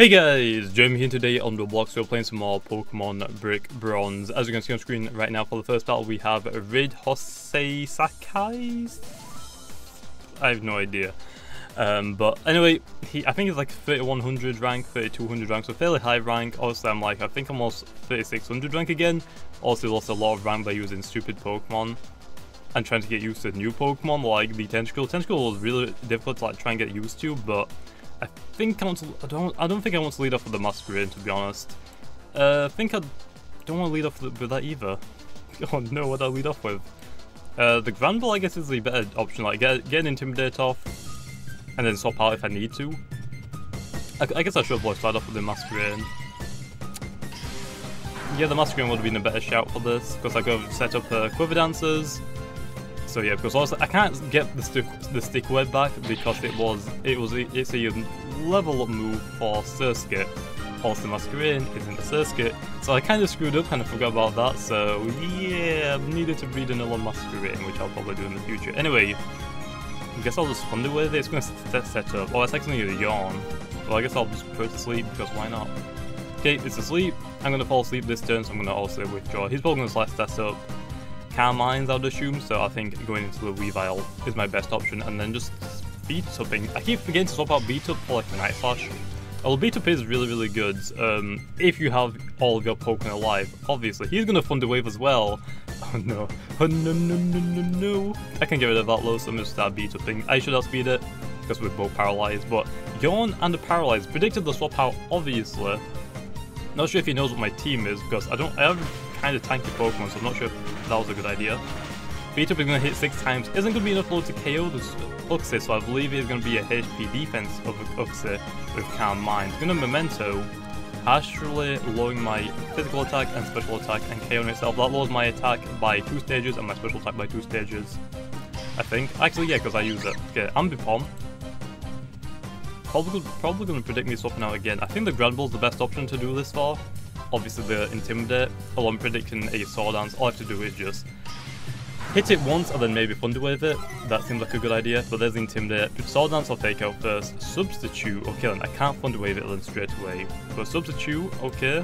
Hey guys, Jamiy here today on Roblox. We're playing some more Pokemon Brick Bronze. As you can see on screen right now, for the first battle we have Rid Hosei Sakai? I have no idea. But anyway, I think he's like 3100 rank, 3200 rank, so fairly high rank. Also, I think I'm almost 3600 rank again. Also lost a lot of rank by using stupid Pokemon and trying to get used to new Pokemon like the Tentacle. Tentacle was really difficult to try and get used to, but I think I don't think I want to lead off with the Masquerade, to be honest. I think I don't want to lead off with that either. Oh no, what do I lead off with? The Granville, I guess, is the better option. Like get an Intimidate off, and then swap out if I need to. I guess I should have started off with the Masquerade. Yeah, the Masquerade would have been a better shout for this because I could have set up Quiver Dancers. So yeah, because also I can't get the stick web back because it's a level up move for Surskit. Also Masquerade isn't a Surskit, so I kind of screwed up, kind of forgot about that. So yeah, I needed to breed another Masquerade, which I'll probably do in the future. Anyway, I guess I'll just fund it with it. It's going to set up. Oh, it's actually a yawn. Well, I guess I'll just put it to sleep because why not? Okay, it's asleep. I'm going to fall asleep this turn, so I'm going to also withdraw. He's probably going to slice that up. Carmines, I would assume, so I think going into the Weavile is my best option, and then just beat-upping. I keep forgetting to swap out beat-up for like a Night Slash. Well, beat-up is really good if you have all of your Pokemon alive. Obviously, he's going to Thunder Wave as well. Oh no. Oh no. I can get rid of that low, so I'm going to start beat-upping. I should outspeed it, because we're both paralyzed, but Yawn and the Paralyzed predicted the swap out, obviously. Not sure if he knows what my team is, because I have kind of tanky Pokemon, so I'm not sure if that was a good idea. Beat Up is going to hit 6 times, isn't going to be enough load to KO this Uxie, so I believe it's going to be a HP defense of Uxie with Calm Mind. It's going to Memento, actually lowering my physical attack and special attack and KOing itself. That lowers my attack by 2 stages and my special attack by 2 stages, I think. Actually, yeah, because I use it. Okay, Ambipom. Probably going to predict me swapping out again. I think the Granville is the best option to do this for. Obviously the Intimidate, although I'm predicting a Sword Dance. All I have to do is just hit it once and then maybe Thunder Wave it. That seems like a good idea, but there's the Intimidate. Sword Dance I'll take out first. Substitute, okay then I can't Thunder Wave it then straight away. But Substitute, okay.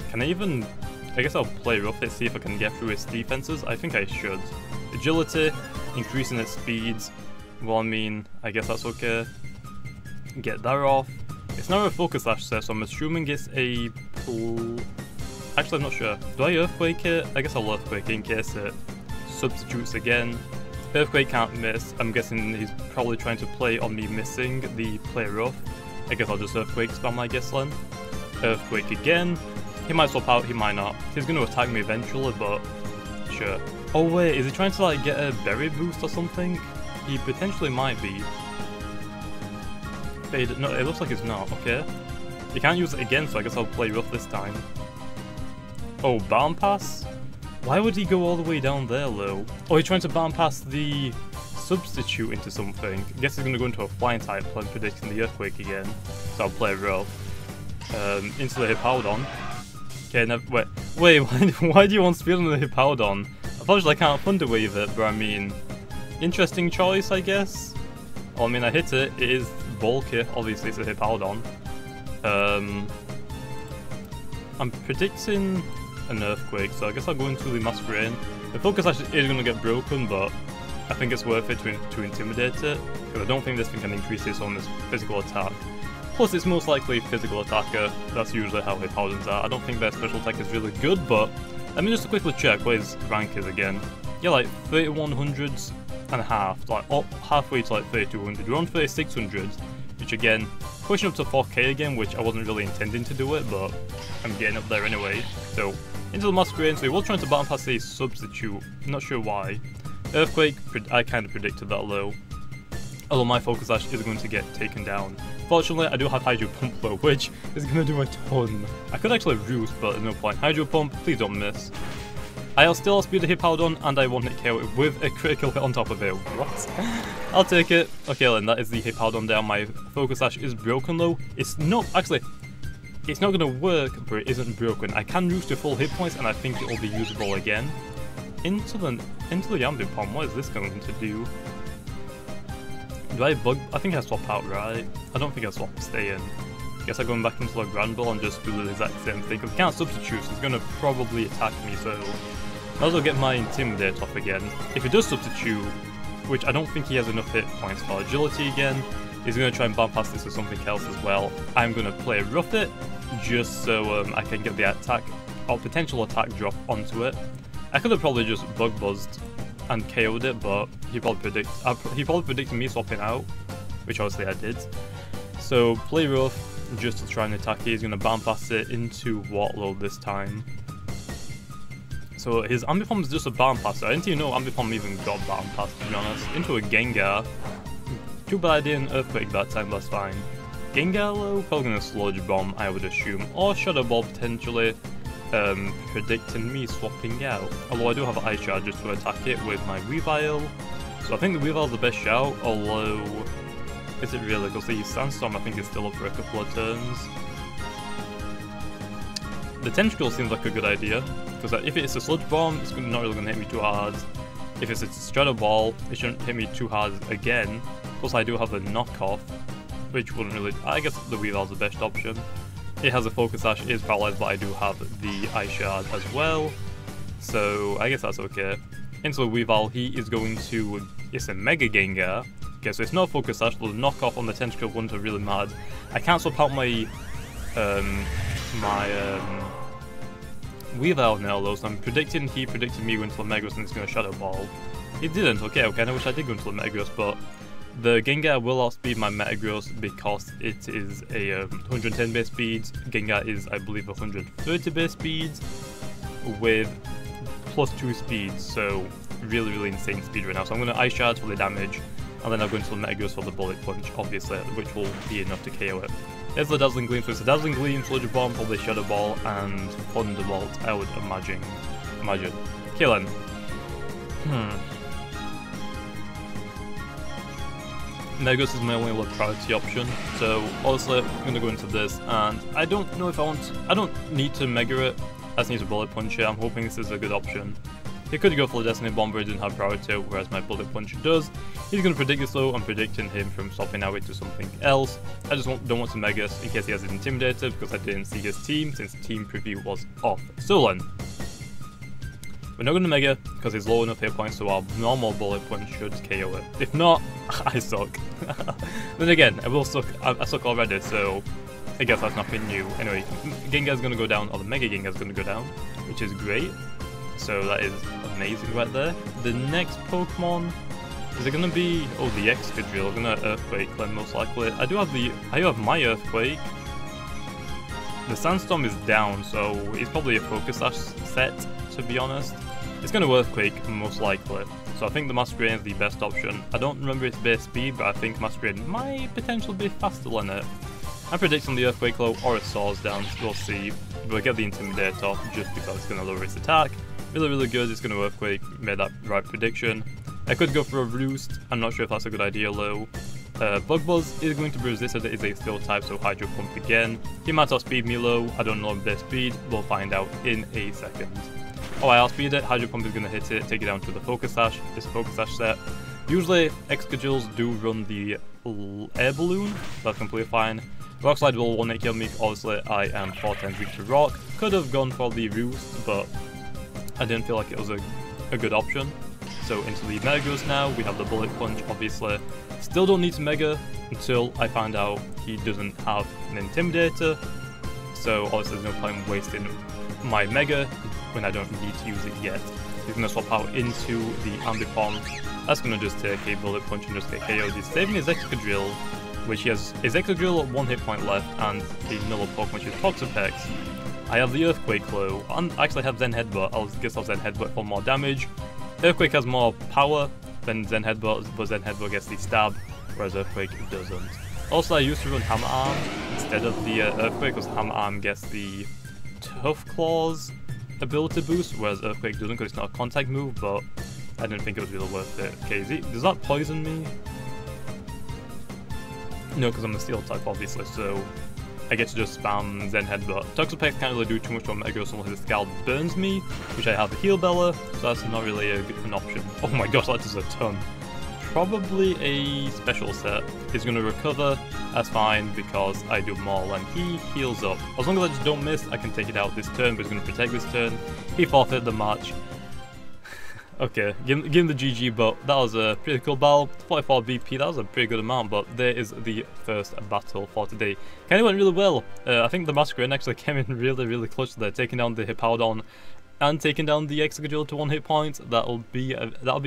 Can I even, I guess I'll play rough it, see if I can get through its defenses. I think I should. Agility, increasing its speeds. Well, I mean, I guess that's okay. Get that off. It's not a Focus Slash set, so I'm assuming it's a pull. Actually, I'm not sure. Do I Earthquake it? I guess I'll Earthquake it in case it substitutes again. Earthquake can't miss. I'm guessing he's probably trying to play on me missing the Play Rough. I guess I'll just Earthquake spam, I guess then. Earthquake again. He might swap out, he might not. He's going to attack me eventually, but sure. Oh wait, is he trying to like get a Berry boost or something? He potentially might be. No, it looks like it's not, okay. You can't use it again, so I guess I'll play rough this time. Oh, Barn Pass? Why would he go all the way down there, though? Oh, he's trying to Barn Pass the Substitute into something. I guess he's going to go into a Flying type, so I'm predicting the Earthquake again. So I'll play rough. Into the Hippowdon. Okay, wait, why do you want speed on the Hippowdon? Unfortunately, I can't Thunder Wave it, but I mean, interesting choice, I guess. Well, I mean, I hit it. It is bulky, obviously it's a Hippowdon. I'm predicting an Earthquake, so I guess I'll go into the Masquerade. The Focus actually is going to get broken, but I think it's worth it to Intimidate it, because I don't think this thing can increase its own physical attack. Plus, it's most likely physical attacker. That's usually how Hippowdons are. I don't think their special attack is really good, but let me just quickly check what his rank is again. Yeah, like 3100s and a half, like up halfway to like 3200. We're on 3600, which again, pushing up to 4k again, which I wasn't really intending to do it, but I'm getting up there anyway. So, into the Masquerade, so he was trying to battle pass a Substitute, not sure why. Earthquake, I kind of predicted that low. Although my Focus Slash is going to get taken down. Fortunately, I do have Hydro Pump though, which is going to do a ton. I could actually Roost, but there's no point. Hydro Pump, please don't miss. I'll still outspeed the Hippowdon, and I 1-hit KO it with a critical hit on top of it. What? I'll take it. Okay then, that is the Hippowdon down. My Focus Slash is broken though. It's not, actually, it's not going to work, but it isn't broken. I can Roost to full hit points, and I think it will be usable again. Into the Ambipom, what is this going to do? Do I bug? I think I swap out, right? I don't think I swap stay in. Guess I'm going back into the Grand Ball and just do the exact same thing. Because I can't substitute, so he's going to probably attack me, so might as well get my Intimidate off again. If he does substitute, which I don't think he has enough hit points for agility again, he's going to try and bypass this with something else as well. I'm going to play Rough It, just so I can get the attack, or potential attack drop onto it. I could have probably just Bug Buzzed and KO'd it, but he probably predicted me swapping out, which obviously I did. So play Rough, just to try and attack it. He's going to bypass it into Wartload this time. So his Ambipom is just a Barn-Passer. I didn't even know Ambipom even got Barn-Passed, to be honest. Into a Gengar. Too bad I didn't Earthquake that time, that's fine. Gengar though, probably gonna Sludge Bomb, I would assume. Or Shadow Ball potentially, predicting me swapping out. Although I do have Ice Shard just to attack it with my Weavile. So I think the Weavile's the best shout, although... Is it really? Because the Sandstorm I think is still up for a couple of turns. The Tentacle seems like a good idea, because if it's a Sludge Bomb, it's not really going to hit me too hard. If it's a Shadow Ball, it shouldn't hit me too hard again. Plus I do have a Knockoff, which wouldn't really... I guess the Weavile's the best option. It has a Focus Sash, it is paralyzed, but I do have the Ice Shard as well. So I guess that's okay. Into the Weavile, he is going to... It's a Mega Gengar. Okay, so it's not a Focus Sash, but the Knockoff on the Tentacle wouldn't have really mattered. I can't swap out my... Weavile now though, so I'm predicting he predicted me going to the Metagross and it's going to Shadow Ball. He didn't, okay, I wish I did go into the Metagross, but the Gengar will outspeed my Metagross because it is a 110 base speed. Gengar is, I believe, 130 base speeds with +2 speeds, so really, really insane speed right now. So I'm going to Ice Shard for the damage, and then I'll go into the Metagross for the Bullet Punch, obviously, which will be enough to KO it. There's the Dazzling Gleam, so it's a Dazzling Gleam, Sludge Bomb, probably Shadow Ball, and Thunderbolt, I would imagine. Okay then. Metagross is my only low priority option, so honestly I'm going to go into this, and I don't know if I don't need to Mega it, I just need to Bullet Punch it. I'm hoping this is a good option. He could go for the Destiny Bomb, but it didn't have priority, whereas my Bullet Punch does. He's going to predict this though, I'm predicting him from swapping out into something else. I just don't want to Mega in case he has it Intimidated, because I didn't see his team, since team preview was off. So then, we're not going to Mega, because he's low enough hit points, so our normal Bullet Punch should KO it. If not, I suck. Then again, I will suck, I suck already, so I guess that's nothing new. Anyway, Gengar's going to go down, or the Mega Gengar's going to go down, which is great. So that is amazing right there. The next Pokemon, is it going to be, oh, the Excadrill, I'm going to Earthquake then most likely. I do have my Earthquake. The Sandstorm is down, so it's probably a Focus Sash set, to be honest. It's going to Earthquake most likely, so I think the Masquerain is the best option. I don't remember its base speed, but I think Masquerain might potentially be faster than it. I'm predicting the Earthquake low or it soars down, we'll see. We'll get the Intimidate off just because it's going to lower its attack. Really, really good, it's going to Earthquake, made that right prediction. I could go for a Roost, I'm not sure if that's a good idea though. Bug Buzz is going to be resisted, it is a Steel type, so Hydro Pump again. He might outspeed me low, I don't know best speed, we'll find out in a second. Oh, I outspeed it, Hydro Pump is going to hit it, take it down to the Focus Sash, this Focus Sash set. Usually, Excadrills do run the Air Balloon, that's completely fine. Rock Slide will 1-hit kill me, obviously I am 4 times weak to Rock. Could have gone for the Roost, but I didn't feel like it was a good option. So into the Metagross now, we have the Bullet Punch, obviously. Still don't need to Mega until I find out he doesn't have an Intimidator. So obviously there's no point wasting my Mega when I don't need to use it yet. He's going to swap out into the Ambipom. That's going to just take a Bullet Punch and just get KO'd. He's saving his Excadrill, which he has his Excadrill at 1 hit point left, and the Null Pokemon, which is Toxapex. I have the Earthquake Claw, and actually I have Zen Headbutt. I'll guess I'll Zen Headbutt for more damage. Earthquake has more power than Zen Headbutt, but Zen Headbutt gets the stab, whereas Earthquake doesn't. Also, I used to run Hammer Arm instead of the Earthquake, because Hammer Arm gets the Tough Claws ability boost, whereas Earthquake doesn't, because it's not a contact move, but I didn't think it was really worth it. Okay, does that poison me? No, because I'm the Steel type, obviously, so I get to just spam Zen Headbutt. Toxapex can't really do too much to Metagross unless his Scald burns me, which I have a Heal Bella, so that's not really an option. Oh my gosh, that does a ton. probably a special set. He's going to recover, that's fine, because I do Maul and he heals up. As long as I just don't miss, I can take it out this turn, but he's going to protect this turn. He forfeited the match. Okay, give him the GG, but that was a pretty cool battle. 44 BP, that was a pretty good amount, but there is the first battle for today. Kind of went really well. I think the Masquerade actually came in really clutch there, taking down the Hippowdon and taking down the Excadrill to 1 hit point. That'll be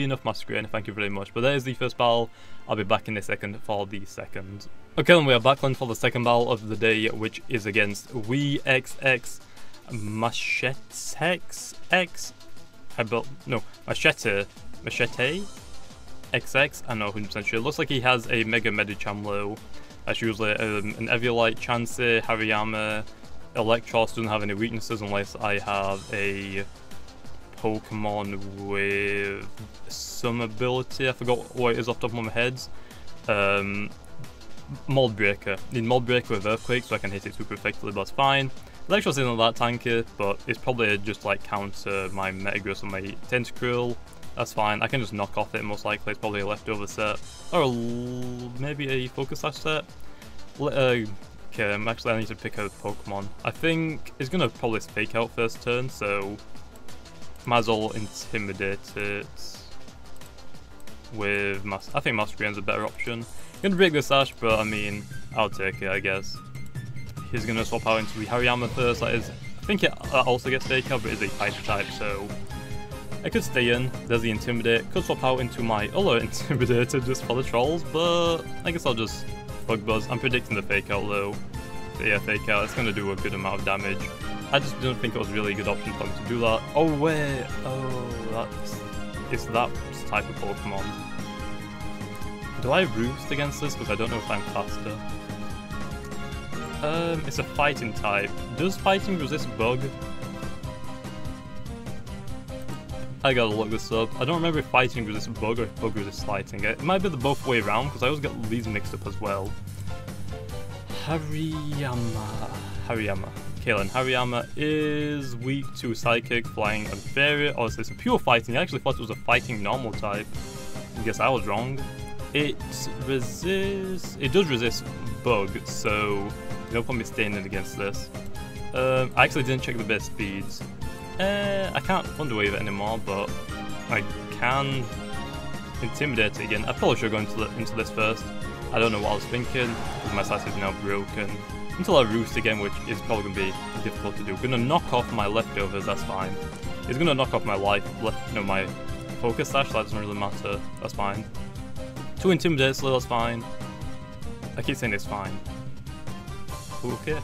enough Masquerade, thank you very much. But there's the first battle. I'll be back in a second for the second. Okay, then we are back then for the second battle of the day, which is against WeXX Machetex. Machete XX, I'm not 100% sure. It looks like he has a Mega Medicham. That's usually an Eviolite, Chansey, Hariyama. Electros doesn't have any weaknesses unless I have a Pokemon with some ability. I forgot what it is off the top of my head. Mold Breaker. Need Mold Breaker with Earthquake so I can hit it super effectively, but that's fine. Electros isn't that tanky, but it's probably just like counter my Metagross and my Tentacruel. That's fine, I can just knock off it most likely. It's probably a leftover set. Or maybe a Focus Sash set. Okay, actually I need to pick a Pokemon. I think it's gonna probably Fake Out first turn, so might as well Intimidate it with I think Masquerade's a better option. Gonna break the Sash, but I mean, I'll take it, I guess. He's gonna swap out into the Hariyama first. That is, I think it also gets Fake Out, but it's a Fighter type, so I could stay in. There's the Intimidate. Could swap out into my other Intimidator just for the trolls, but I guess I'll just Bug Buzz. I'm predicting the Fake Out though. So yeah, Fake Out. It's gonna do a good amount of damage. I just didn't think it was really a good option for him to do that. Oh wait, it's that type of Pokemon. Do I Roost against this? Because I don't know if I'm faster. It's a fighting type. Does fighting resist Bug? I gotta look this up. I don't remember if fighting resists Bug or if Bug resists fighting. It might be the both way around because I always get these mixed up as well. Hariyama. Kalen. Hariyama is weak to Psychic, Flying, and Fairy. Or is this a pure fighting? I actually thought it was a fighting normal type. I guess I was wrong. It does resist Bug, so no point me staying in against this. I actually didn't check the best speeds. I can't Thunder Wave it anymore, but I can Intimidate it again. I probably should go into this first. I don't know what I was thinking, because my Sash is now broken. Until I Roost again, which is probably going to be difficult to do. Gonna knock off my leftovers, that's fine. It's gonna knock off my my Focus Sash, so that doesn't really matter, that's fine. 2 Intimidate, so that's fine. I keep saying it's fine. Okay.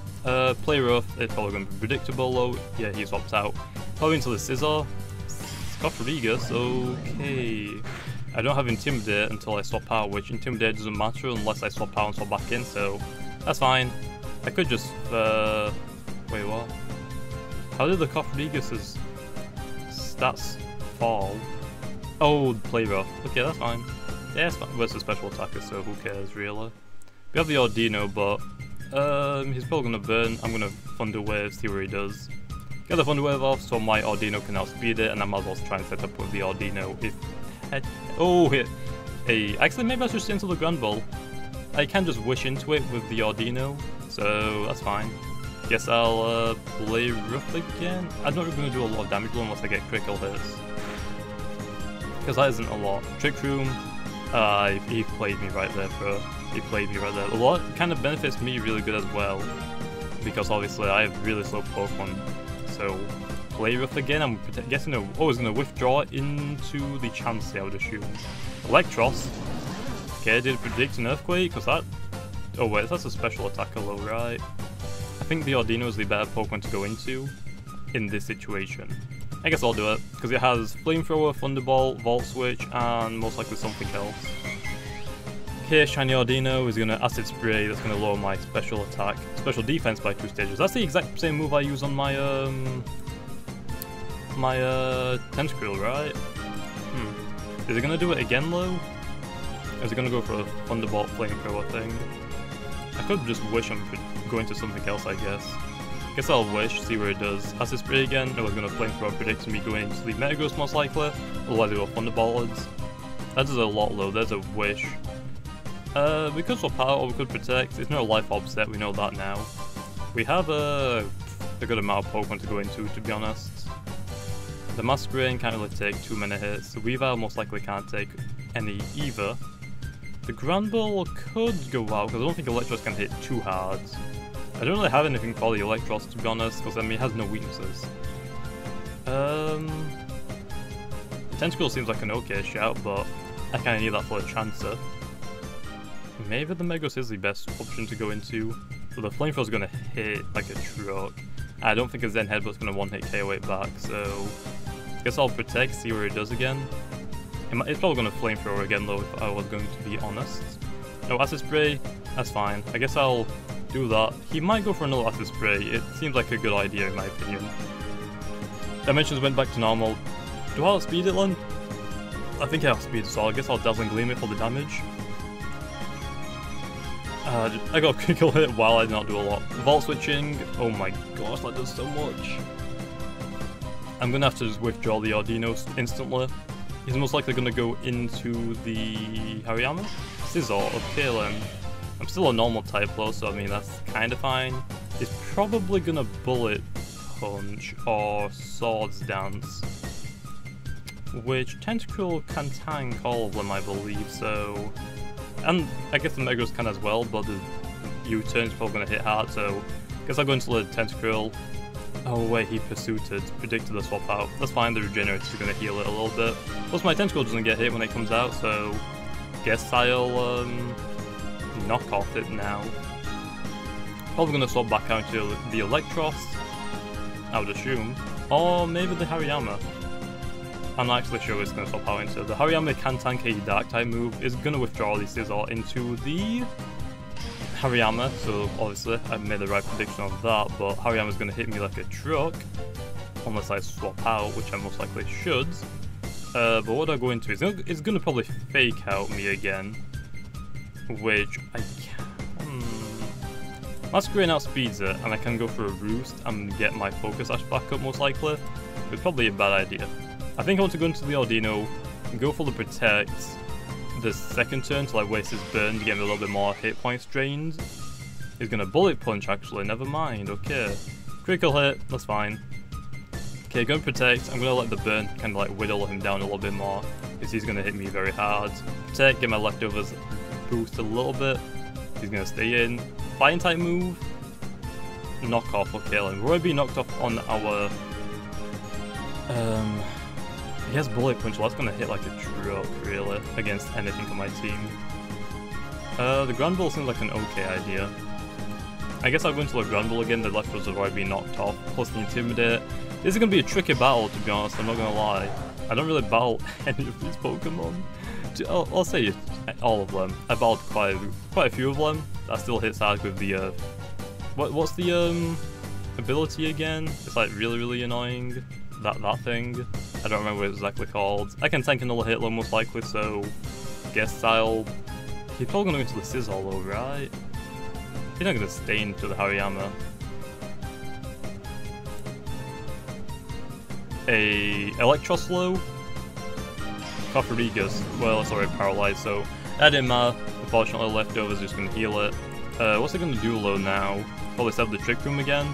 Play Rough, it's probably going to be predictable though. Yeah, he swaps out. Probably into the Scissor. Scott Rodriguez, okay. I don't have Intimidate until I swap out, which Intimidate doesn't matter unless I swap out and swap back in, so that's fine. I could just, wait, what? How did the Scott Rodriguez's stats fall? Oh, Play Rough. Okay, that's fine. Yeah, it's fine. Well, it's a special attacker, so who cares, really? We have the Audino, but he's probably gonna burn. I'm gonna Thunder Wave, see where he does. Get the Thunder Wave off so my Audino can outspeed it, and I might as well try and set up with the Audino if... Actually, maybe I should stay into the Grand Ball. I can just wish into it with the Audino, so that's fine. Guess I'll play Rough again. I'm not really gonna do a lot of damage unless I get critical hits. Because that isn't a lot. Trick Room, he played me right there, bro. He played me right there. A lot kind of benefits me really good as well, because obviously I have really slow Pokemon. So Play Rough again. I'm guessing he's gonna withdraw into the Chansey, I would assume. Electros. Okay, I did predict an Earthquake because that. Oh wait, that's a special attacker though, right? I think the Audino is the better Pokemon to go into in this situation. I guess I'll do it because it has Flamethrower, Thunderbolt, Volt Switch, and most likely something else. Okay, Shiny Audino is going to Acid Spray, that's going to lower my special attack, special defense by 2 stages. That's the exact same move I use on my, Tentacruel, right? Is it going to do it again, though? Or is it going to go for a Thunderbolt Flamethrower thing? I could just wish I'm going to something else, I guess. Guess I'll wish, see where it does. Acid Spray again, no, it's going to Flamethrower, predicts me going into the Metagross most likely, otherwise it will Thunderbolt. That is a lot low, there's a wish. We could swap out or we could protect. It's no life orb set, we know that now. We have a good amount of Pokemon to go into, to be honest. The Masquerain can't really take too many hits. The Weavile most likely can't take any either. The Granbull could go out, because I don't think Electros can hit too hard. I don't really have anything for the Electros, to be honest, because I mean, it has no weaknesses. The Tentacle seems like an okay shout, but I kinda need that for a Chancer. Maybe the Megos is the best option to go into, but the Flamethrower's gonna hit like a truck. I don't think a Zen Headbutt's gonna one-hit KO it back, so I guess I'll protect, see where it does again. It's probably gonna Flamethrower again though, if I was going to be honest. No, Acid Spray, that's fine. I guess I'll do that. He might go for another Acid Spray, it seems like a good idea in my opinion. Dimensions went back to normal. Do I outspeed it then? I think I outspeed, so I guess I'll Dazzling Gleam it for the damage. I got a critical hit while I did not do a lot. Vault switching, oh my gosh, that does so much. I'm gonna have to just withdraw the Audino instantly. He's most likely gonna go into the Hariyama? Scizor, okay then. I'm still a normal type though, so I mean that's kinda fine. He's probably gonna Bullet Punch or Swords Dance. Which Tentacruel can tank all of them, I believe, so... And I guess the Megos can as well, but the U-turn's probably going to hit hard, so I guess I'll go into the Tentacruel. Oh wait, he Pursuited, predicted the swap out. That's fine, the Regenerator's going to heal it a little bit. Plus my Tentacruel doesn't get hit when it comes out, so guess I'll knock off it now. Probably going to swap back out to the Electros, I would assume. Or maybe the Hariyama. I'm not actually sure it's going to swap out into. The Hariyama can tank a Dark type move, is going to withdraw the Scizor into the Hariyama, so obviously I made the right prediction of that, but Hariyama's going to hit me like a truck, unless I swap out, which I most likely should. But what do I go into? It's going to probably Fake Out me again, which I can... Masquerain outspeeds it, and I can go for a Roost and get my Focus Sash back up most likely. It's probably a bad idea. I think I want to go into the Audino and go for the Protect the second turn to like waste his burn to get him a little bit more hit points drained. He's gonna Bullet Punch actually, never mind, okay. Critical hit, that's fine. Okay, gonna Protect, I'm gonna let the burn kind of like whittle him down a little bit more, because he's gonna hit me very hard. Protect, get my leftovers boost a little bit, he's gonna stay in. Fighting type move, knock off, okay, and we're gonna be knocked off on our... He has Bullet Punch, well that's gonna hit like a truck, really, against anything on my team. The Granbull seems like an okay idea. I guess I'll go into the Granbull again, the leftovers have already been knocked off, plus the Intimidate. This is gonna be a tricky battle, to be honest, I'm not gonna lie. I don't really battle any of these Pokemon. I'll say all of them. I battled quite a few of them. That still hits hard with the, what's the, ability again? It's like really annoying. That thing. I don't remember what it's exactly called. I can tank another hit low most likely, so guess I'll... He's probably gonna go into the Scizor though, right? He's not gonna stay into the Hariyama. A Electroslow? Coferigus. Well, it's already paralyzed, so that didn't matter. Unfortunately, leftovers just gonna heal it. What's it gonna do low now? Probably set up the Trick Room again.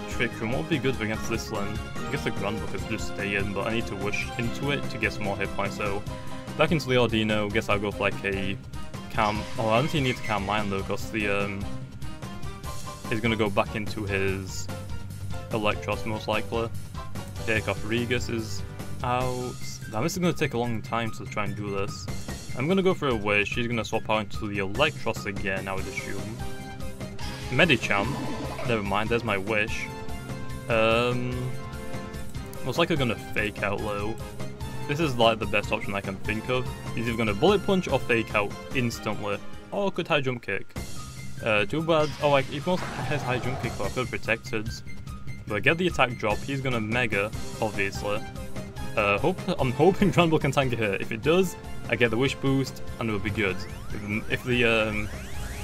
Trick Room, what would be good against this one? I guess the Granbull could just stay in, but I need to wish into it to get some more hit points, so back into the Audino, guess I'll go for like a Calm... Oh, I don't think he needs Calm Mind though, because the, he's gonna go back into his Electros most likely. Okay, Coferigus is out. Now this is gonna take a long time to try and do this. I'm gonna go for a Wish, she's gonna swap out into the Electros again, I would assume. Medicham, never mind, there's my Wish. Most likely gonna Fake Out low. This is like the best option I can think of. He's either gonna Bullet Punch or Fake Out instantly. Or could High Jump Kick. Too bad. Oh, like, he almost has High Jump Kick, so I could have protected. But get the attack drop, he's gonna Mega, obviously. I'm hoping Granbull can tank a hit. If it does, I get the Wish boost, and it will be good. If the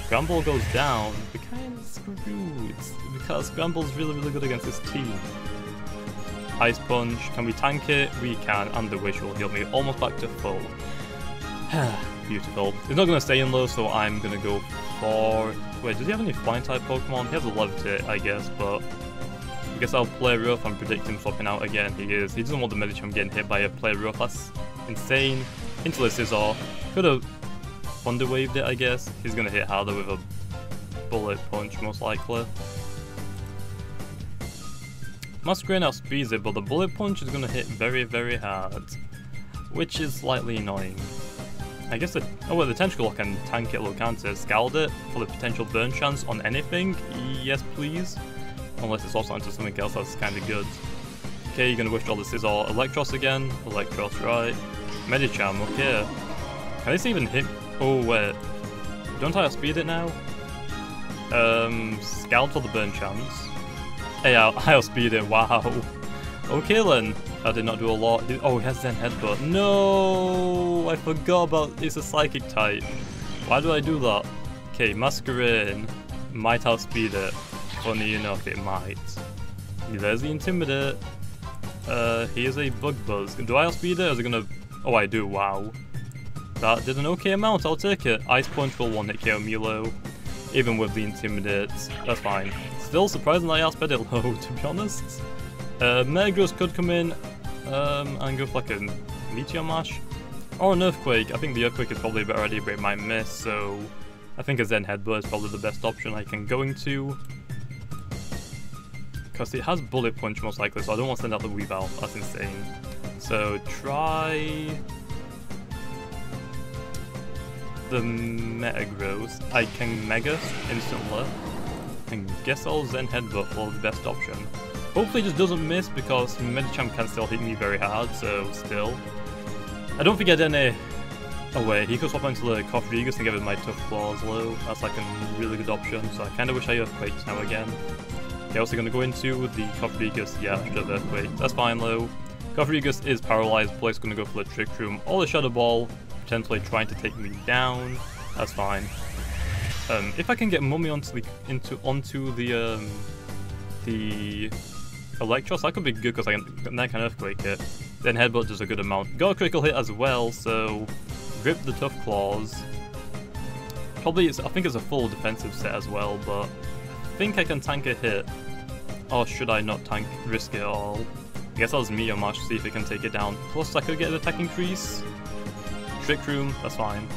Granbull goes down, we're kind of screwed, because Granbull's really good against this team. Ice Punch. Can we tank it? We can, and the Wish will heal me almost back to full. Beautiful. He's not going to stay in low, so I'm going to go for... Wait, does he have any flying type Pokemon? He has a Levitate, I guess, but... I guess I'll play rough and predict him swapping out again. He is. He doesn't want the Medicham getting hit by a play rough. That's insane. Into the Scizor. Could have Thunder Waved it, I guess. He's going to hit harder with a Bullet Punch, most likely. Masquerain outspeeds it, but the Bullet Punch is going to hit very, very hard. Which is slightly annoying. I guess the... Oh well, the Tentacle can tank it, low counter. Scald it for the potential burn chance on anything. Yes, please. Unless it's also onto something else that's kind of good. Okay, you're going to withdraw the Scizor. Electros again. Electros, right. Medicham, okay. Can this even hit... Oh, wait. Don't I outspeed it now? Scald for the burn chance. Hey, I outspeed it, wow. Okay then. I did not do a lot. Oh, he has Zen Headbutt. No! I forgot about it's a Psychic type. Why do I do that? Okay, Masquerain might outspeed it. Funny enough, it might. There's the Intimidate. He is a Bug Buzz. Do I outspeed it or is it gonna... Oh, I do, wow. That did an okay amount, I'll take it. Ice Punch will one-hit KO Milo. Even with the Intimidate, that's fine. Still surprising I outsped it low, to be honest. Metagross could come in and go for like a Meteor Mash. Or an Earthquake. I think the Earthquake is probably a better idea, but it might miss, so... I think a Zen Headbutt is probably the best option I can go into. Because it has Bullet Punch most likely, so I don't want to send out the Weavile. That's insane. So try... the Metagross. I can Mega instantly. And guess I'll Zen Headbutt for the best option. Hopefully it just doesn't miss because Medicham can still hit me very hard, so still. I don't think I did any... Oh wait, he could swap into the Cofregus and give it my Tough Claws low. That's like a really good option, so I kind of wish I Earthquaked now again. Okay, also going to go into the Cofregus. Yeah, I should have Earthquaked. That's fine though. Cofregus is paralyzed, Blake's going to go for the Trick Room or the Shadow Ball, potentially trying to take me down. That's fine. If I can get Mummy onto the Electros, that could be good because I can Earthquake it. Then Headbutt does a good amount. Got a critical hit as well, so rip the Tough Claws. Probably, I think it's a full defensive set as well, but I think I can tank a hit. Or should I not risk it at all? I guess I'll just Meteor Mash to see if it can take it down. Plus I could get an attack increase. Trick Room, that's fine.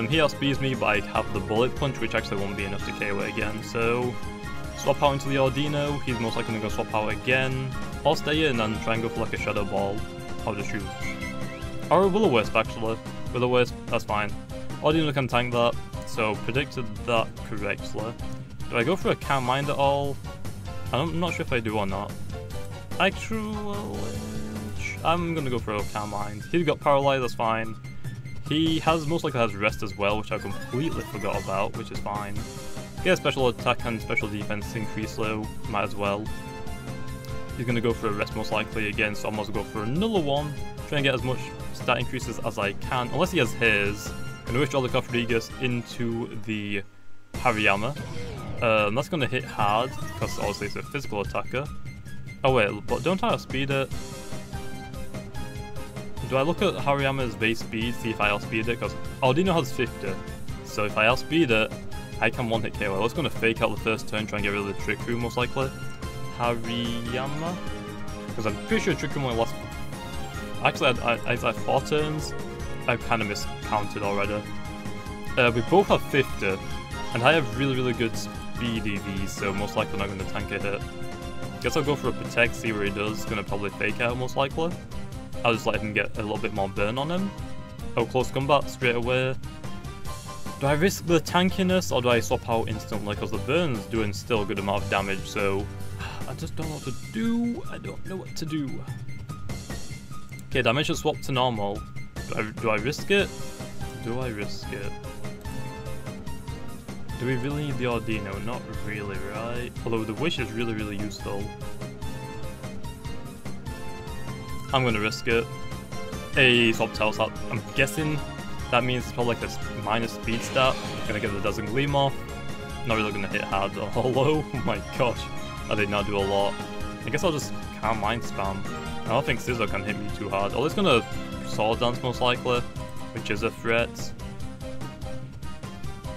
He outspeeds me, but I have the Bullet Punch, which actually won't be enough to KO it again, so... Swap out into the Audino, he's most likely going to go swap out again. Or stay in and try and go for like a Shadow Ball. I'll just shoot. Or a Will-O-Wisp actually. Will-O-Wisp, that's fine. Audino can tank that, so predicted that correctly. Do I go for a Calm Mind at all? I'm not sure if I do or not. Actually, I'm going to go for a Calm Mind. He's got Paralyze, that's fine. He most likely has Rest as well, which I completely forgot about, which is fine. Get a special attack and special defense increase low, might as well. He's going to go for a Rest most likely again, so I'm going to go for another one. Try and get as much stat increases as I can, unless he has his. I'm going to withdraw the Cofregus into the Hariyama. That's going to hit hard, because obviously it's a physical attacker. Oh wait, but don't I outspeed it? Do I look at Hariyama's base speed, see if I outspeed it? Because Audino has 50, so if I outspeed it, I can one-hit KO. I was going to fake out the first turn, try and get rid of the Trick Room most likely. Hariyama? Because I'm pretty sure Trick Room only lasts... Actually, I had 4 turns. I've kind of miscounted already. We both have 50, and I have really, really good speed EVs, so most likely not going to tank a hit. Guess I'll go for a Protect, see what he does. Going to probably fake out most likely. I'll just let him get a little bit more burn on him. Oh, Close Combat straight away. Do I risk the tankiness or do I swap out instantly? Because the burn's doing still a good amount of damage, so I just don't know what to do. I don't know what to do. Okay, damage has swapped to normal. Do I risk it? Do I risk it? Do we really need the Audino? Not really, right? Although the Wish is really, really useful. I'm gonna risk it. Hey, swap tails up. I'm guessing that means it's probably like a minus speed stat. I'm gonna get the Dazzling Gleam off. Not really gonna hit hard or low. Oh my gosh, I did not do a lot. I guess I'll just Calm Mind spam. I don't think Scissor can hit me too hard. Oh, it's gonna Sword Dance most likely, which is a threat.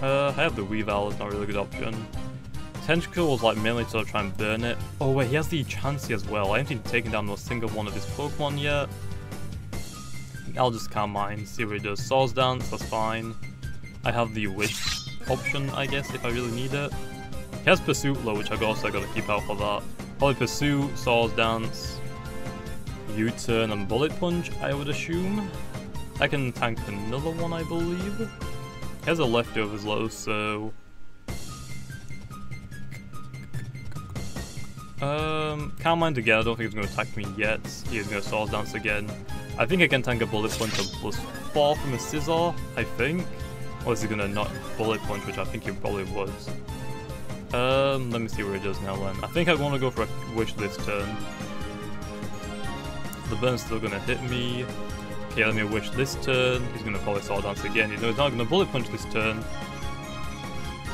I have the Weavile, it's not a really good option. Tentacle was like mainly to try and burn it. Oh wait, he has the Chansey as well. I haven't even taken down a single one of his Pokemon yet. I'll just Calm Mind, see what he does. Swords Dance, that's fine. I have the Wish option, I guess, if I really need it. He has Pursuit though, which I also gotta keep out for that. Probably Pursuit, Swords Dance, U-Turn and Bullet Punch, I would assume. I can tank another one, I believe. He has a Leftovers low, so... Calm Mind again, I don't think he's going to attack me yet. He is going to Swords Dance again. I think I can tank a Bullet Punch of +4 from a Scizor, I think. Or is he going to not Bullet Punch, which I think he probably would. Let me see where he does now then. I think I want to go for a Wish this turn. The burn's still going to hit me. Okay, let me Wish this turn. He's going to probably Sword Dance again. He's not going to Bullet Punch this turn.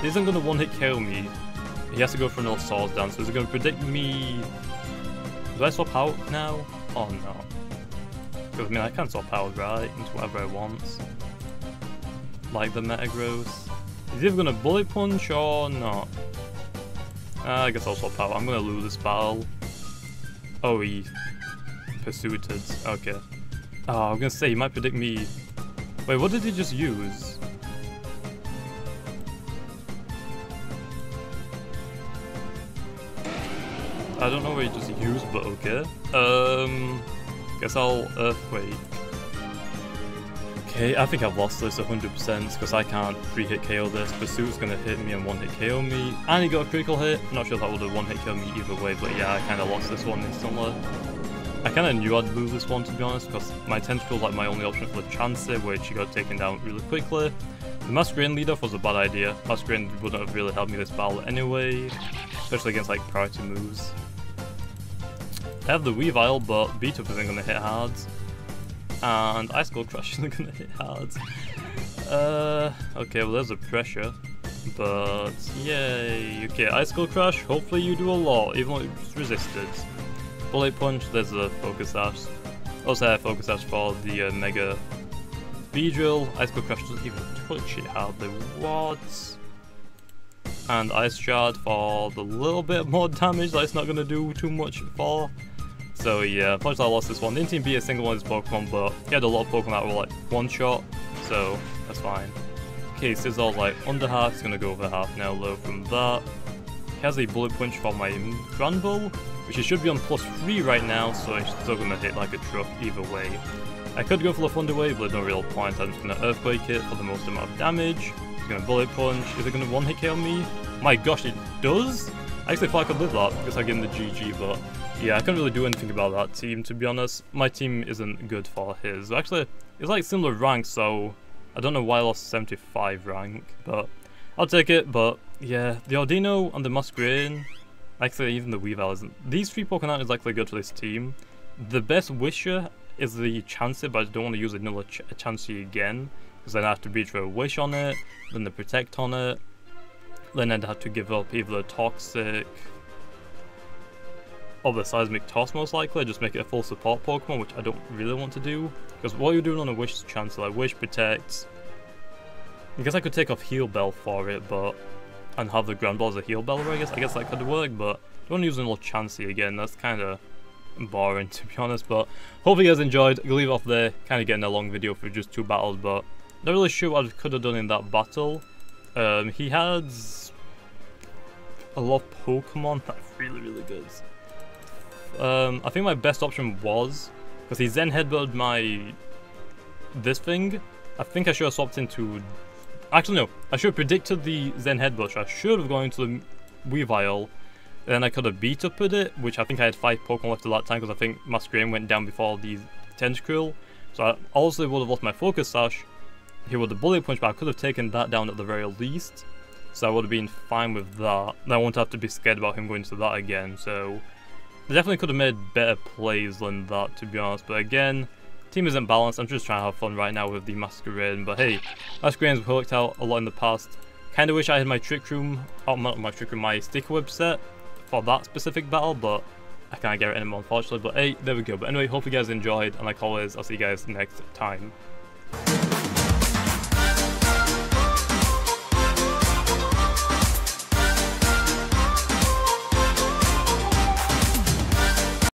He isn't going to one-hit KO me. He has to go for another Sword Dance. So is he going to predict me? Do I swap out now? Oh no. Because I mean, I can swap out, right? Into whatever I want. Like the Metagross. Is he either going to Bullet Punch or not? I guess I'll swap out. I'm going to lose this battle. Oh, he pursued. Okay. Oh, I'm going to say, he might predict me. Wait, what did he just use? I don't know what he just used, but okay. Guess I'll Earthquake. Okay, I think I've lost this 100% because I can't 3-hit KO this. Pursuit's gonna hit me and 1-hit KO me. And he got a critical hit. Not sure if that would have 1-hit KO me either way, but yeah, I kinda lost this one instantly. I kinda knew I'd lose this one, to be honest, because my Tentacle's like my only option for the Chansey, which he got taken down really quickly. The Masquerain lead off was a bad idea. Masquerain wouldn't have really helped me this battle anyway, especially against like priority moves. I have the Weavile, but Beat-Up isn't gonna hit hard. And Ice Cold Crush isn't gonna hit hard. Okay, well there's the pressure. But, yay. Okay, Ice Cold Crush, hopefully you do a lot, even though it's resisted. Bullet Punch, there's a Focus Sash. Also have Focus Sash for the Mega Beedrill. Ice Cold Crush doesn't even touch it hardly. What? And Ice Shard for the little bit more damage that it's not gonna do too much for. So yeah, unfortunately I lost this one. Didn't even beat a single one of his Pokemon, but he had a lot of Pokemon that were like one-shot, so that's fine. Okay, Scizzor's like under half, he's gonna go over half now though from that. He has a Bullet Punch for my Granbull, which he should be on +3 right now, so he's still gonna hit like a truck either way. I could go for the Thunder Wave, but there's no real point. I'm just gonna Earthquake it for the most amount of damage. He's gonna Bullet Punch. Is it gonna one-hit KO me? My gosh, it does? I actually thought I could live that because I gave him the GG, but yeah, I couldn't really do anything about that team, to be honest. My team isn't good for his. Actually, it's like similar rank, so I don't know why I lost 75 rank, but I'll take it. But yeah, the Audino and the Masquerain, actually even the Weavile isn't. These 3 Pokemon is likely good for this team. The best Wisher is the Chansey, but I don't want to use another Chansey again, because then I have to reach for a Wish on it, then the Protect on it, then I'd have to give up either Toxic or the Seismic Toss most likely, just make it a full support Pokemon, which I don't really want to do. Because what you're doing on a Wish Chansey, like Wish Protect, I guess I could take off Heal Bell for it, but and have the Granbull as a Heal Bell, I guess that could work, but I don't want to use another Chansey again, that's kind of boring to be honest. But hopefully you guys enjoyed. I'll leave it off there, kind of getting a long video for just 2 battles, but not really sure what I could have done in that battle. He has a lot of Pokemon that are really good. I think my best option was, because he Zen Headbutted my this thing, I think I should have swapped into, actually no, I should have predicted the Zen Headbutt, so I should have gone into the Weavile, then I could have beat up with it, which I think I had 5 Pokemon left at that time, because I think Masquerain went down before the Tentacruel, so I also would have lost my Focus Sash. He would have Bullet Punch, but I could have taken that down at the very least, so I would have been fine with that. And I won't have to be scared about him going to that again, so I definitely could have made better plays than that, to be honest. But again, team isn't balanced. I'm just trying to have fun right now with the Masquerain. But hey, Masquerain's worked out a lot in the past. Kind of wish I had my Trick Room, oh, not my Trick Room, my Sticker Web set for that specific battle, but I can't get it anymore, unfortunately, but hey, there we go. But anyway, hope you guys enjoyed, and like always, I'll see you guys next time.